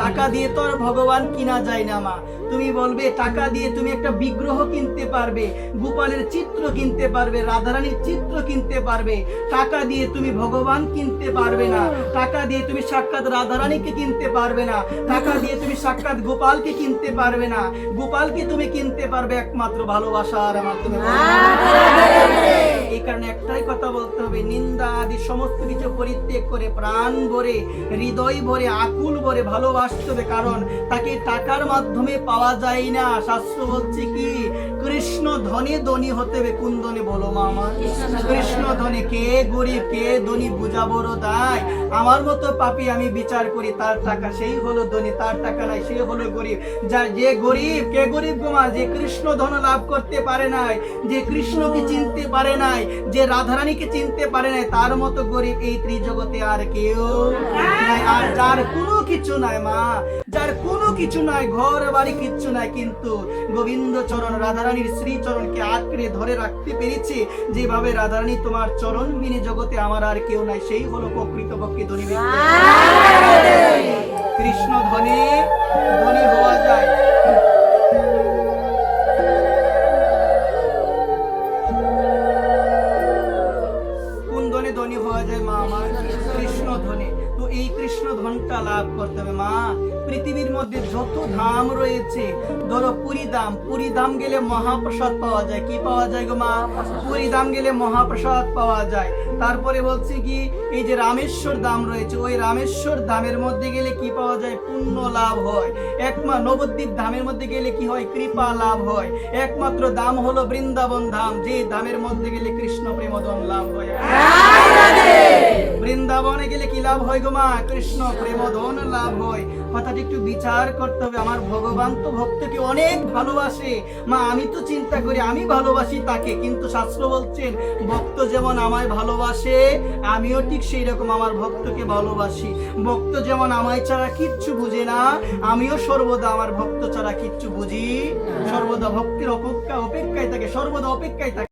টাকা দিয়ে তো আর ভগবান কিনা যায় না মা। তুমি বলবে টাকা দিয়ে তুমি একটা বিগ্রহ কিনতে পারবে, গোপালের চিত্র কিনতে পারবে, রাধারানীর চিত্র কিনতে পারবে, টাকা দিয়ে তুমি ভগবান কিনতে পারবে না। টাকা দিয়ে তুমি সাক্ষাৎ রাধারানীকে কিনতে পারবে না, টাকা দিয়ে তুমি সাক্ষাৎ গোপালকে কিনতে পারবে না। গোপালকে তুমি কিনতে পারবে একমাত্র ভালোবাসার মাধ্যমে। এই কারণে একটাই কথা বলতে হবে, নিন্দা আদি সমস্ত কিছু পরিত্যাগ করে প্রাণ ভরে, হৃদয় ভরে, আকুল ভরে ভালোবাসতে হবে। কারণ তাকে টাকার মাধ্যমে পাওয়া যায় না। শাস্ত্র বলছে কি, কৃষ্ণ ধনে ধনী হতে হবে। কোন ধনে বলো মা আমার? কৃষ্ণ ধনে। কে গরিব কে ধনী বুঝা বড় দায়। আমার মতো পাপী আমি বিচার করি, তার টাকা সেই হলো ধনী, তার টাকা নাই সে হলো গরিব। যে গরিব, কে গরিব গো মা? যে কৃষ্ণ ধন লাভ করতে পারে নাই, যে কৃষ্ণকে চিনতে পারে নাই, যে রাধারানীকে চিনতে পারে নাই, তার মতো গরিব এই ত্রিজগতে আর কেউ নাই। আর যার কোনো কিছু নাই মা, যার কোনো কিছু নাই, ঘর বাড়ি কিচ্ছু নাই, কিন্তু গোবিন্দ চরণ রাধারানীর শ্রী চরণকে আঁকড়ে ধরে রাখতে পেরেছে, যেভাবে রাধারানী তোমার চরণ বিনে জগতে আমার আর কেউ নাই, সেই হলো প্রকৃতপক্ষে ধনী ব্যক্তি। কৃষ্ণ ধনে ধনী হওয়া যায়। কোন ধনে ধনী হওয়া যায় মা আমার? কৃষ্ণ ধনে। তো এই কৃষ্ণ ধনটা লাভ করতে হবে মা। পৃথিবীর মধ্যে যত ধাম রয়েছে, ধরো পুরী ধাম, পুরী ধাম গেলে মহাপ্রসাদ পাওয়া যায়। কি পাওয়া যায় গো মা? পুরী ধাম গেলে মহাপ্রসাদ পাওয়া যায়। তারপরে বলছি কি, এই যে রামেশ্বর ধাম রয়েছে, ওই রামেশ্বর ধামের মধ্যে গেলে কি পাওয়া যায়? পুণ্য লাভ হয়। নবদ্বীপ ধামের মধ্যে গেলে কি হয়? কৃপা লাভ হয়। একমাত্র ধাম হলো বৃন্দাবন ধাম, যে ধামের মধ্যে গেলে কৃষ্ণ প্রেমধন লাভ হয়। বৃন্দাবনে গেলে কি লাভ হয় গো মা? কৃষ্ণ প্রেমধন লাভ হয়। কথাটি একটু বিচার করতে হবে। আমার ভগবান তো ভক্তকে অনেক ভালোবাসে মা। আমি তো চিন্তা করি আমি ভালোবাসি তাকে, কিন্তু শাস্ত্র বলছেন ভক্ত যেমন আমায় ভালোবাসে, আমিও ঠিক সেই রকম আমার ভক্তকে ভালোবাসি। ভক্ত যেমন আমায় ছাড়া কিচ্ছু বুঝে না, আমিও সর্বদা আমার ভক্ত ছাড়া কিচ্ছু বুঝি। সর্বদা ভক্তির অপেক্ষায় থাকে, সর্বদা অপেক্ষায় থাকে।